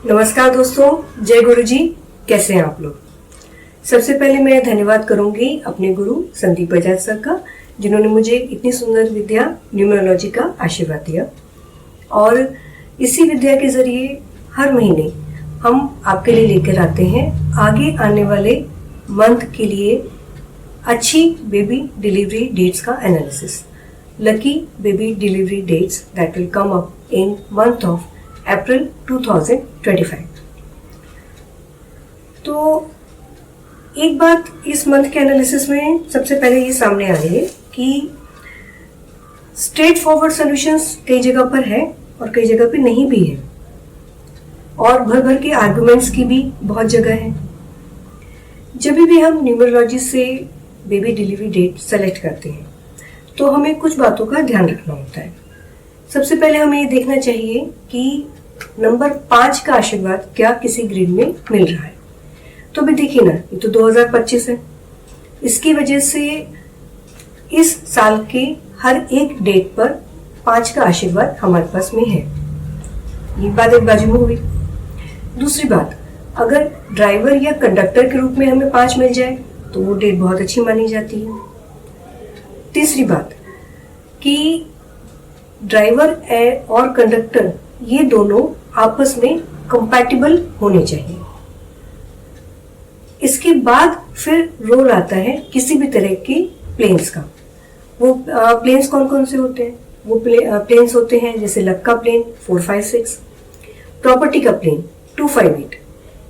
नमस्कार दोस्तों, जय गुरु जी। कैसे हैं आप लोग? सबसे पहले मैं धन्यवाद करूंगी अपने गुरु संदीप बजाज सर का, जिन्होंने मुझे इतनी सुंदर विद्या न्यूमरोलॉजी का आशीर्वाद दिया। और इसी विद्या के जरिए हर महीने हम आपके लिए लेकर आते हैं आगे आने वाले मंथ के लिए अच्छी बेबी डिलीवरी डेट्स का analysis. Lucky baby delivery dates that will come up in month of April 2025। तो एक बात इस मंथ के एनालिसिस में सबसे पहले ये सामने आ रही है कि स्ट्रेट फॉरवर्ड सॉल्यूशंस कई जगह पर है और कई जगह पे नहीं भी है, और भर भर के आर्गुमेंट्स की भी बहुत जगह है। जब भी हम न्यूमरोलॉजी से बेबी डिलीवरी डेट सेलेक्ट करते हैं तो हमें कुछ बातों का ध्यान रखना होता है। सबसे पहले हमें ये देखना चाहिए कि नंबर 5 का आशीर्वाद क्या किसी ग्रिड में मिल रहा है। तो अभी देखिए ना, ये तो 2025 है। इसकी वजह से इस साल के हर एक डेट पर 5 का आशीर्वाद हमारे पास में है। ये बात एक बाजू में हुई। दूसरी बात, अगर ड्राइवर या कंडक्टर के रूप में हमें 5 मिल जाए तो वो डेट बहुत अच्छी मानी जाती है। तीसरी बात कि ड्राइवर और कंडक्टर ये दोनों आपस में कंपैटिबल होने चाहिए। इसके बाद फिर रोल आता है किसी भी तरह के प्लेन्स का। वो प्लेन्स कौन कौन से होते हैं? वो प्लेन्स होते हैं जैसे लक का प्लेन 456, प्रॉपर्टी का प्लेन 258।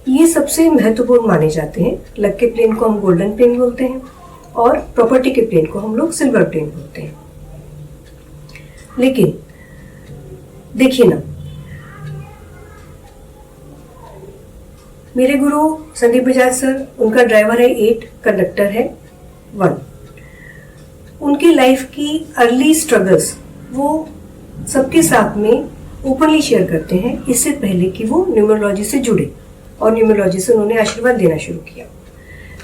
ये सबसे महत्वपूर्ण माने जाते हैं। लक के प्लेन को हम गोल्डन प्लेन बोलते हैं और प्रॉपर्टी के प्लेन को हम लोग सिल्वर प्लेन बोलते हैं। लेकिन देखिए ना, मेरे गुरु संदीप बजाज सर, उनका ड्राइवर है 8, कंडक्टर है 1। उनकी लाइफ की अर्ली स्ट्रगल्स वो सबके साथ में ओपनली शेयर करते हैं, इससे पहले कि वो न्यूमरोलॉजी से जुड़े और न्यूमरोलॉजी से उन्होंने आशीर्वाद देना शुरू किया।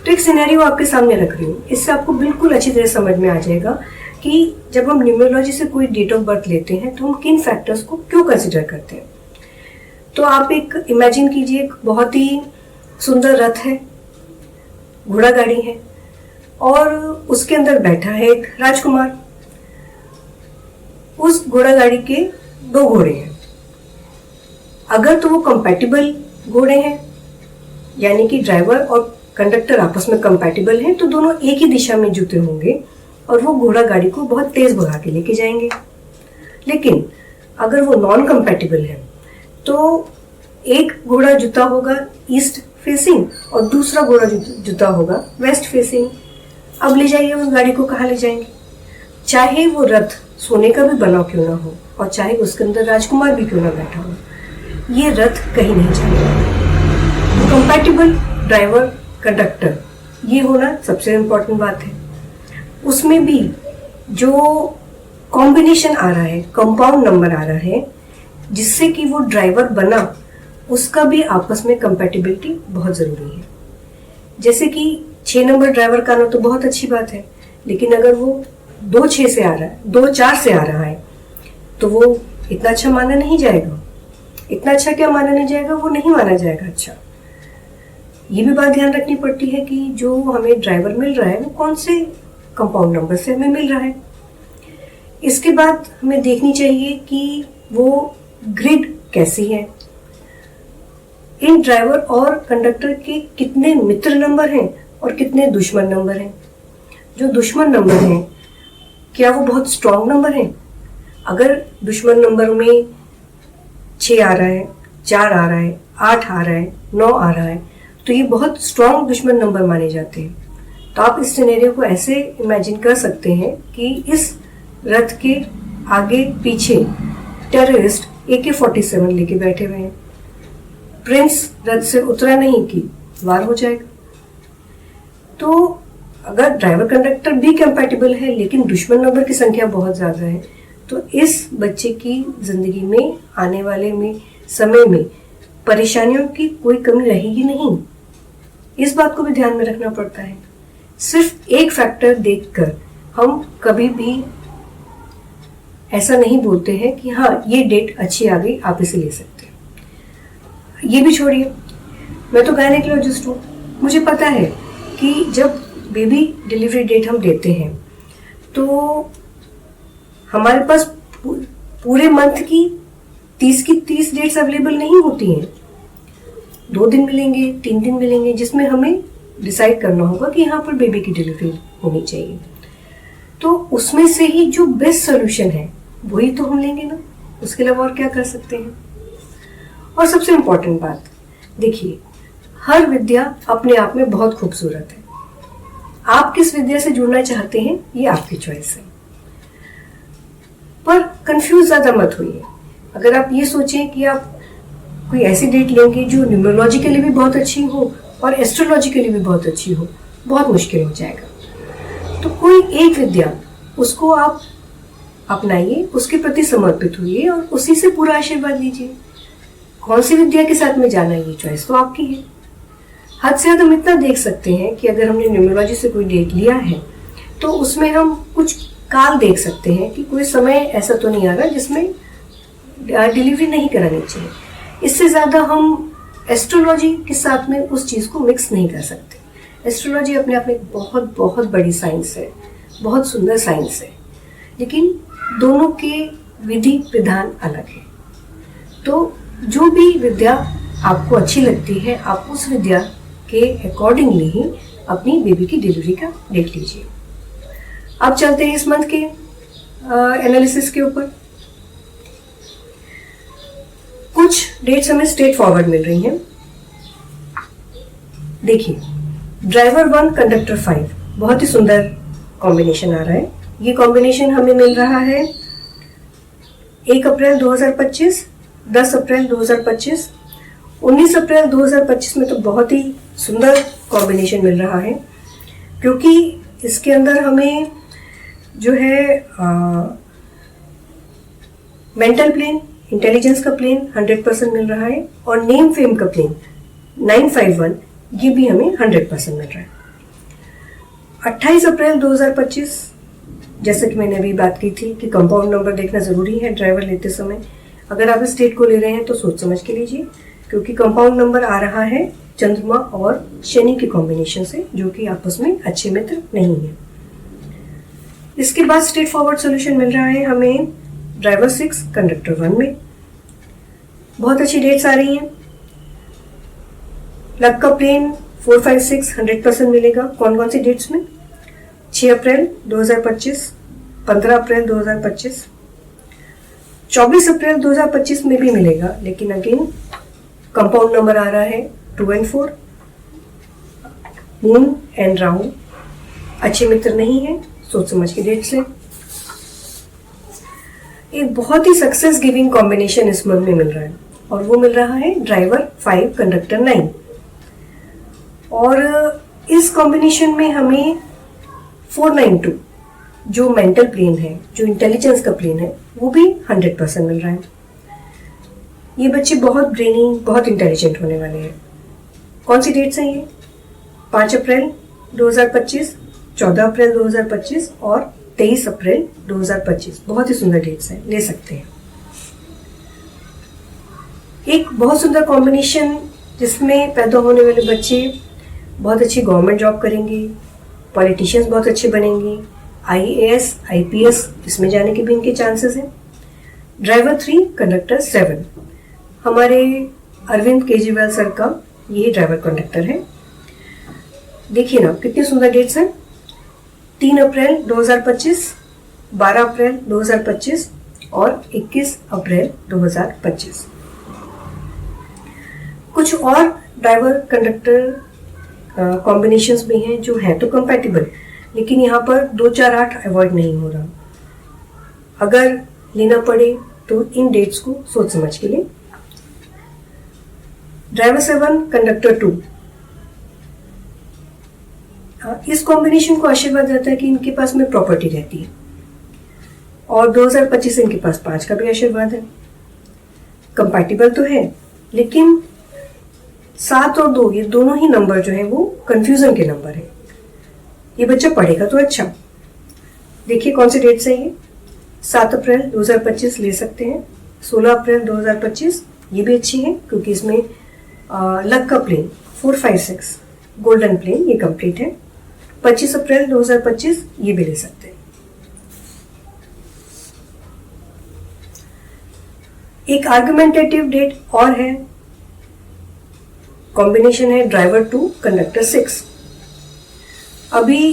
तो एक सिनेरियो आपके सामने रख रही हूँ, इससे आपको बिल्कुल अच्छी तरह समझ में आ जाएगा कि जब हम न्यूमरोलॉजी से कोई डेट ऑफ बर्थ लेते हैं तो हम किन फैक्टर्स को क्यों कंसिडर करते हैं। तो आप एक इमेजिन कीजिए, एक बहुत ही सुंदर रथ है, घोड़ा गाड़ी है और उसके अंदर बैठा है एक राजकुमार। उस घोड़ा गाड़ी के 2 घोड़े हैं। अगर तो वो कंपैटिबल घोड़े हैं, यानी कि ड्राइवर और कंडक्टर आपस में कंपैटिबल हैं, तो दोनों एक ही दिशा में जुते होंगे और वो घोड़ा गाड़ी को बहुत तेज भगा के लेके जाएंगे। लेकिन अगर वो नॉन कंपैटिबल है तो एक घोड़ा जुता होगा ईस्ट फेसिंग और दूसरा घोड़ा जुता होगा वेस्ट फेसिंग। अब ले जाइए उस गाड़ी को, कहाँ ले जाएंगे? चाहे वो रथ सोने का भी बना क्यों ना हो और चाहे उसके अंदर राजकुमार भी क्यों ना बैठा हो, ये रथ कहीं नहीं जाएगा। तो कंपैटिबल ड्राइवर कंडक्टर ये होना सबसे इम्पोर्टेंट बात है। उसमें भी जो कॉम्बिनेशन आ रहा है, कंपाउंड नंबर आ रहा है जिससे कि वो ड्राइवर बना, उसका भी आपस में कंपैटिबिलिटी बहुत ज़रूरी है। जैसे कि 6 नंबर ड्राइवर का आना तो बहुत अच्छी बात है, लेकिन अगर वो 2-6 से आ रहा है, 2-4 से आ रहा है, तो वो इतना अच्छा माना नहीं जाएगा। इतना अच्छा क्या माना नहीं जाएगा? वो नहीं माना जाएगा अच्छा। ये भी बात ध्यान रखनी पड़ती है कि जो हमें ड्राइवर मिल रहा है वो कौन से कंपाउंड नंबर से हमें मिल रहा है। इसके बाद हमें देखनी चाहिए कि वो ग्रिड कैसी है, इन ड्राइवर और कंडक्टर के कितने मित्र नंबर हैं और कितने दुश्मन नंबर हैं। जो दुश्मन नंबर हैं क्या वो बहुत स्ट्रॉन्ग नंबर हैं? अगर दुश्मन नंबर में 6 आ रहा है, 4 आ रहा है, 8 आ रहा है, 9 आ रहा है, तो ये बहुत स्ट्रॉन्ग दुश्मन नंबर माने जाते हैं। तो आप इस सिनेरियो को ऐसे इमेजिन कर सकते हैं कि इस रथ के आगे पीछे टेररिस्ट AK-47 लेके बैठे हुए हैं। प्रिंस रथ से उतरा नहीं कि वार हो जाएगा। तो अगर ड्राइवर कंडक्टर भी कंपैटिबल है लेकिन दुश्मन नंबर की संख्या बहुत ज़्यादा है, तो इस बच्चे की ज़िंदगी में आने वाले समय में परेशानियों की कोई कमी रहेगी नहीं। इस बात को भी ध्यान में रखना पड़ता है। सिर्फ एक फैक्टर देखकर हम कभी भी ऐसा नहीं बोलते हैं कि हाँ ये डेट अच्छी आ गई, आप इसे ले सकते हैं। ये भी छोड़िए, मैं तो गायनेकोलॉजिस्ट हूँ, मुझे पता है कि जब बेबी डिलीवरी डेट हम देते हैं तो हमारे पास पूरे मंथ की 30 डेट्स अवेलेबल नहीं होती हैं। 2 दिन मिलेंगे, 3 दिन मिलेंगे, जिसमें हमें डिसाइड करना होगा कि यहाँ पर बेबी की डिलीवरी होनी चाहिए। तो उसमें से ही जो बेस्ट सोल्यूशन है वही तो हम लेंगे ना, उसके अलावा और क्या कर सकते हैं। और सबसे इम्पोर्टेंट बात, देखिए, हर विद्या अपने आप में बहुत खूबसूरत है। आप किस विद्या से जुड़ना चाहते हैं ये आपकी चॉइस है, पर कंफ्यूज ज्यादा मत होइए। अगर आप ये सोचें कि आप कोई ऐसी डेट लेंगे जो न्यूमरोलॉजी के लिए भी बहुत अच्छी हो और एस्ट्रोलॉजी के लिए भी बहुत अच्छी हो, बहुत मुश्किल हो जाएगा। तो कोई एक विद्या, उसको आप अपनाइए, उसके प्रति समर्पित होइए और उसी से पूरा आशीर्वाद लीजिए। कौन सी विद्या के साथ में जाना है ये चॉइस तो आपकी है। हद से हद हम इतना देख सकते हैं कि अगर हमने न्यूमरोलॉजी से कोई डेट लिया है तो उसमें हम कुछ काल देख सकते हैं कि कोई समय ऐसा तो नहीं आ रहा जिसमें डिलीवरी नहीं करानी चाहिए। इससे ज़्यादा हम एस्ट्रोलॉजी के साथ में उस चीज़ को मिक्स नहीं कर सकते। एस्ट्रोलॉजी अपने आप में एक बहुत बहुत बड़ी साइंस है, बहुत सुंदर साइंस है, लेकिन दोनों के विधि विधान अलग है। तो जो भी विद्या आपको अच्छी लगती है, आप उस विद्या के अकॉर्डिंगली ही अपनी बेबी की डिलीवरी का डेट लीजिए। अब चलते हैं इस मंथ के एनालिसिस के ऊपर। कुछ डेट्स हमें स्ट्रेट फॉरवर्ड मिल रही हैं। देखिए, ड्राइवर 1 कंडक्टर 5 बहुत ही सुंदर कॉम्बिनेशन आ रहा है। ये कॉम्बिनेशन हमें मिल रहा है 1 अप्रैल 2025, 10 अप्रैल 2025, 19 अप्रैल 2025 में तो बहुत ही सुंदर कॉम्बिनेशन मिल रहा है, क्योंकि इसके अंदर हमें जो है मेंटल प्लेन, इंटेलिजेंस का प्लेन 100% मिल रहा है और नेम फेम का प्लेन 951 ये भी हमें 100% मिल रहा है। 28 अप्रैल 2025, जैसे कि मैंने अभी बात की थी कि कंपाउंड नंबर देखना ज़रूरी है ड्राइवर लेते समय। अगर आप इस डेट को ले रहे हैं तो सोच समझ के लीजिए, क्योंकि कंपाउंड नंबर आ रहा है चंद्रमा और शनि के कॉम्बिनेशन से, जो कि आपस में अच्छे मित्र नहीं है। इसके बाद स्ट्रेट फॉरवर्ड सॉल्यूशन मिल रहा है हमें ड्राइवर 6 कंडक्टर 1 में। बहुत अच्छी डेट्स आ रही हैं। लक का प्लेन 4, 5, 6 100% मिलेगा। कौन कौन सी डेट्स में? 6 अप्रैल 2025, 15 अप्रैल 2025, 24 अप्रैल 2025 में भी मिलेगा, लेकिन अगेन कंपाउंड नंबर आ रहा है 2 and 4। मून एंड राहु अच्छे मित्र नहीं है, सोच समझ के डेट्स लें। एक बहुत ही सक्सेस गिविंग कॉम्बिनेशन इस मंथ में मिल रहा है और वो मिल रहा है ड्राइवर 5 कंडक्टर 9। और इस कॉम्बिनेशन में हमें 492 जो मेंटल प्लेन है, जो इंटेलिजेंस का प्लेन है, वो भी 100% मिल रहा है। ये बच्चे बहुत ब्रेनी, बहुत इंटेलिजेंट होने वाले हैं। कौन सी डेट्स हैं ये? 5 अप्रैल 2025, 14 अप्रैल 2025 और 23 अप्रैल 2025। बहुत ही सुंदर डेट्स हैं, ले सकते हैं। एक बहुत सुंदर कॉम्बिनेशन जिसमें पैदा होने वाले बच्चे बहुत अच्छी गवर्नमेंट जॉब करेंगे, पॉलिटिशियंस बहुत अच्छे बनेंगे, IAS, IPS इसमें जाने के भी इनके चांसेस हैं। ड्राइवर 3 कंडक्टर 7 हमारे अरविंद केजरीवाल सर का ये ड्राइवर कंडक्टर है। देखिए ना कितनी सुंदर डेट्स हैं। 3 अप्रैल 2025, 12 अप्रैल 2025 और 21 अप्रैल 2025। कुछ और ड्राइवर कंडक्टर कॉम्बिनेशंस भी हैं जो हैं तो कंपैटिबल, लेकिन यहाँ पर 2, 4, 8 अवॉइड नहीं हो रहा। अगर लेना पड़े तो इन डेट्स को सोच समझ के लिए। ड्राइवर 7 कंडक्टर 2, इस कॉम्बिनेशन को आशीर्वाद रहता है कि इनके पास में प्रॉपर्टी रहती है और 2025 इनके पास 5 का भी आशीर्वाद है। कंपैटिबल तो है, लेकिन 7 और 2 ये दोनों ही नंबर जो है वो कंफ्यूजन के नंबर है। ये बच्चा पढ़ेगा तो अच्छा। देखिए कौन सी डेट्स है ये। 7 अप्रैल 2025 ले सकते हैं, 16 अप्रैल 2025 ये भी अच्छी है, क्योंकि इसमें लक का प्लेन 456 गोल्डन प्लेन, ये कंप्लीट है। 25 अप्रैल 2025 ये भी ले सकते हैं। एक आर्गुमेंटेटिव डेट और है, कॉम्बिनेशन है ड्राइवर 2 कंडक्टर 6। अभी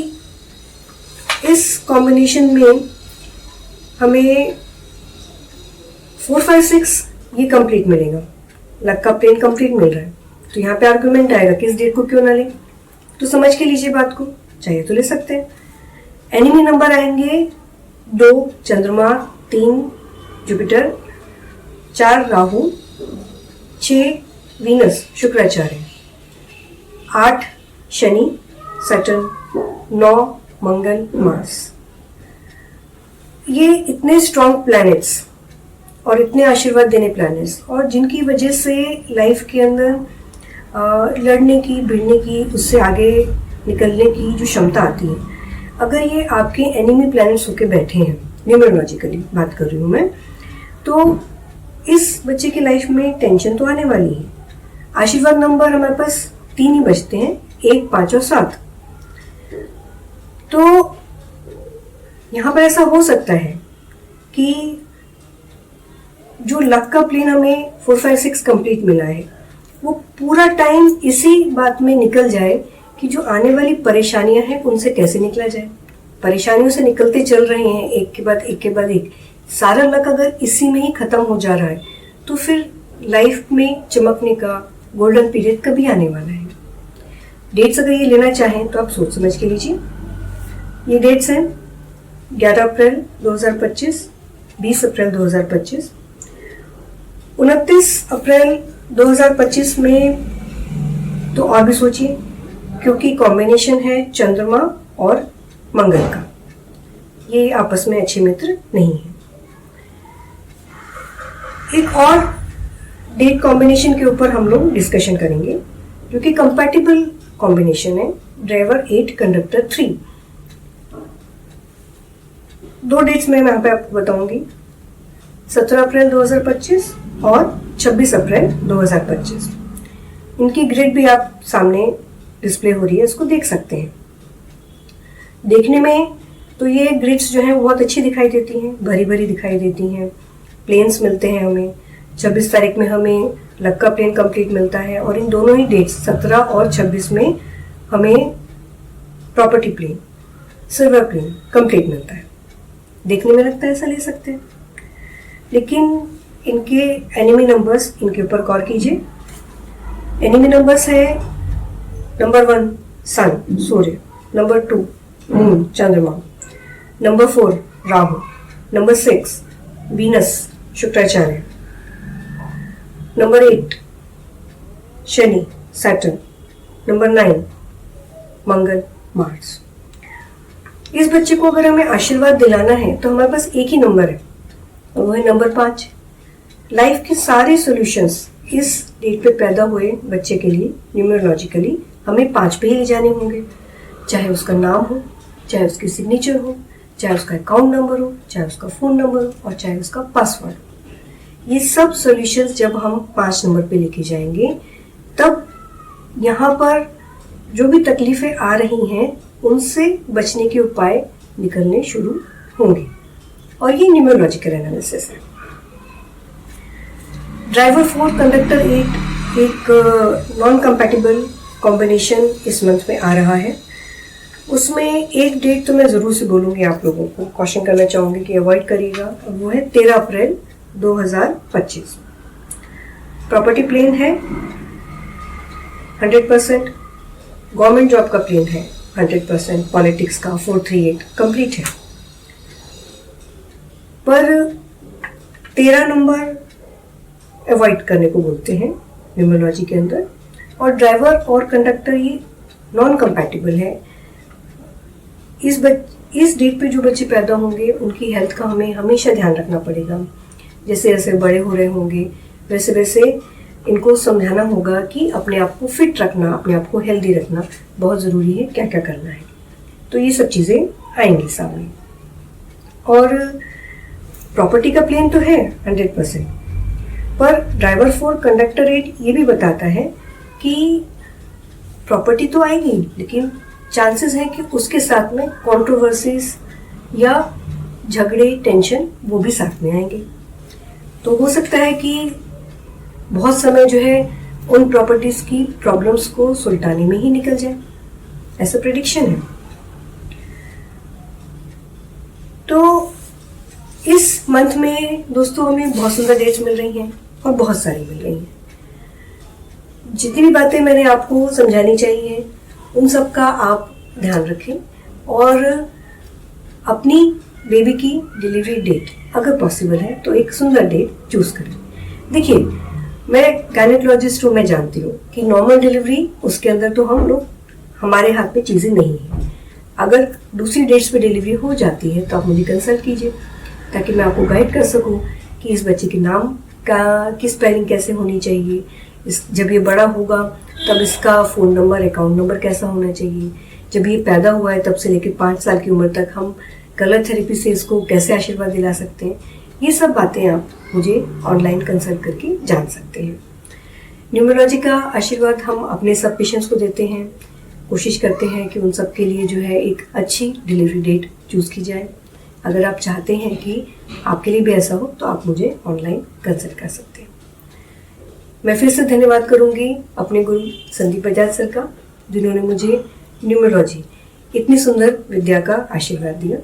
इस कॉम्बिनेशन में हमें 456 ये कंप्लीट मिलेगा, लक का प्लेन कंप्लीट मिल रहा है, तो यहाँ पे आर्गुमेंट आएगा किस डेट को क्यों ना ले, तो समझ के लीजिए बात को, चाहिए तो ले सकते हैं। एनिमी नंबर आएंगे 2 चंद्रमा, 3 Jupiter, 4 Rahu, 6 Venus Shukracharya, 8 Shani Saturn, 9 मंगल मार्स। ये इतने स्ट्रॉन्ग प्लैनेट्स और इतने आशीर्वाद देने प्लैनेट्स, और जिनकी वजह से लाइफ के अंदर लड़ने की, भिड़ने की, उससे आगे निकलने की जो क्षमता आती है, अगर ये आपके एनिमी प्लैनेट्स होके बैठे हैं, न्यूमरोलॉजिकली बात कर रही हूँ मैं, तो इस बच्चे की लाइफ में टेंशन तो आने वाली है। आशीर्वाद नंबर हमारे पास 3 ही बचते हैं, 1, 5 और 7। तो यहाँ पर ऐसा हो सकता है कि जो लक का प्लेन हमें 456 कंप्लीट मिला है, वो पूरा टाइम इसी बात में निकल जाए कि जो आने वाली परेशानियां हैं उनसे कैसे निकला जाए। परेशानियों से निकलते चल रहे हैं, एक के बाद एक के बाद एक, सारा लक अगर इसी में ही खत्म हो जा रहा है, तो फिर लाइफ में चमकने का गोल्डन पीरियड कभी आने वाला है। डेट्स अगर ये लेना चाहें तो आप सोच समझ के लीजिए। ये डेट्स हैं 11 अप्रैल 2025, 20 अप्रैल 2025, 29 अप्रैल 2025 में तो और भी सोचिए, क्योंकि कॉम्बिनेशन है चंद्रमा और मंगल का, ये आपस में अच्छे मित्र नहीं है। एक और डेट कॉम्बिनेशन के ऊपर हम लोग डिस्कशन करेंगे, जो कि कंपैटिबल कॉम्बिनेशन है, ड्राइवर 8 कंडक्टर 3। 2 डेट्स में मैं यहाँ पे आपको बताऊंगी, 17 अप्रैल 2025 और 26 अप्रैल 2025। इनकी ग्रिड भी आप सामने डिस्प्ले हो रही है, इसको देख सकते हैं। देखने में तो ये ग्रिड्स जो हैं बहुत अच्छी दिखाई देती हैं, भरी भरी दिखाई देती हैं। प्लेन्स मिलते हैं हमें, 26 तारीख में हमें लक का प्लेन कंप्लीट मिलता है, और इन दोनों ही डेट्स 17 और 26 में हमें property plane, silver plane complete मिलता है। देखने में लगता है ऐसा ले सकते हैं, लेकिन इनके एनिमी नंबर्स, इनके ऊपर गौर कीजिए। एनिमी नंबर्स है नंबर 1 सन सूर्य, नंबर 2 मून चंद्रमा, number 4 Rahu, number 6 Venus Shukracharya, number 8 Shani Saturn, number 9 मंगल मार्स। इस बच्चे को अगर हमें आशीर्वाद दिलाना है तो हमारे पास एक ही नंबर है, और वो है नंबर 5। लाइफ के सारे सॉल्यूशंस इस डेट पे पैदा हुए बच्चे के लिए न्यूमरोलॉजिकली हमें 5 पे ही ले जाने होंगे, चाहे उसका नाम हो, चाहे उसकी सिग्नेचर हो, चाहे उसका अकाउंट नंबर हो, चाहे उसका फ़ोन नंबर हो, और चाहे उसका पासवर्ड। ये सब सॉल्यूशंस जब हम 5 नंबर पे लेके जाएंगे, तब यहाँ पर जो भी तकलीफ़ें आ रही हैं उनसे बचने के उपाय निकलने शुरू होंगे, और ये न्यूमरोलॉजिकल एनालिसिस है। ड्राइवर 4 कंडक्टर 8 एक नॉन कंपैटिबल कॉम्बिनेशन इस मंथ में आ रहा है। उसमें एक डेट तो मैं ज़रूर से बोलूँगी, आप लोगों को क्वेश्चन करना चाहूँगी कि अवॉइड करिएगा, और वो है 13 अप्रैल 2025। प्रॉपर्टी प्लेन है 100%, गवर्नमेंट जॉब का प्लेन है 100%, पॉलिटिक्स का 438 कंप्लीट है। पर 13 नंबर अवॉइड करने को बोलते हैं न्यूमरोलॉजी के अंदर, और ड्राइवर और कंडक्टर ये नॉन कंपैटिबल है। इस डेट पे जो बच्चे पैदा होंगे उनकी हेल्थ का हमें हमेशा ध्यान रखना पड़ेगा। जैसे जैसे बड़े हो रहे होंगे वैसे वैसे इनको समझाना होगा कि अपने आप को फिट रखना, अपने आप को हेल्दी रखना बहुत ज़रूरी है, क्या क्या करना है। तो ये सब चीज़ें आएंगी सामने। और प्रॉपर्टी का प्लेन तो है 100%, पर ड्राइवर 4 कंडक्टर 8 ये भी बताता है कि प्रॉपर्टी तो आएगी, लेकिन चांसेस है कि उसके साथ में कंट्रोवर्सीज या झगड़े, टेंशन वो भी साथ में आएंगे। तो हो सकता है कि बहुत समय जो है उन प्रॉपर्टीज की प्रॉब्लम्स को सुलटाने में ही निकल जाए, ऐसा प्रेडिक्शन है। तो इस मंथ में दोस्तों हमें बहुत सुंदर डेट्स मिल रही हैं और बहुत सारी मिल रही हैं। जितनी भी बातें मैंने आपको समझानी चाहिए उन सब का आप ध्यान रखें और अपनी बेबी की डिलीवरी डेट अगर पॉसिबल है तो एक सुंदर डेट चूज करें। देखिए, मैं गायनेकोलॉजिस्ट हूँ, मैं जानती हूँ कि नॉर्मल डिलीवरी उसके अंदर तो हम लोग, हमारे हाथ में चीज़ें नहीं हैं। अगर दूसरी डेट्स पे डिलीवरी हो जाती है तो आप मुझे कंसल्ट कीजिए ताकि मैं आपको गाइड कर सकूँ कि इस बच्चे के नाम का की स्पेलिंग कैसे होनी चाहिए, जब ये बड़ा होगा तब इसका फ़ोन नंबर, अकाउंट नंबर कैसा होना चाहिए, जब ये पैदा हुआ है तब से लेकर 5 साल की उम्र तक हम कलर थेरेपी से इसको कैसे आशीर्वाद दिला सकते हैं। ये सब बातें आप मुझे ऑनलाइन कंसल्ट करके जान सकते हैं। न्यूमरोलॉजी का आशीर्वाद हम अपने सब पेशेंट्स को देते हैं, कोशिश करते हैं कि उन सब के लिए जो है एक अच्छी डिलीवरी डेट चूज़ की जाए। अगर आप चाहते हैं कि आपके लिए भी ऐसा हो तो आप मुझे ऑनलाइन कंसल्ट कर सकते हैं। मैं फिर से धन्यवाद करूंगी अपने गुरु संदीप बजाज सर का, जिन्होंने मुझे न्यूमरोलॉजी इतनी सुंदर विद्या का आशीर्वाद दिया,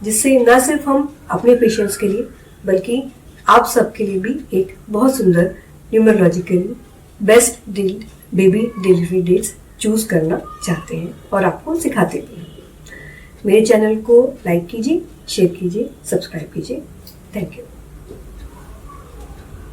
जिससे न सिर्फ हम अपने पेशेंट्स के लिए बल्कि आप सबके लिए भी एक बहुत सुंदर numerologically best baby delivery dates choose करना चाहते हैं और आपको सिखाते भी हैं। मेरे चैनल को लाइक कीजिए, शेयर कीजिए, सब्सक्राइब कीजिए। Thank you.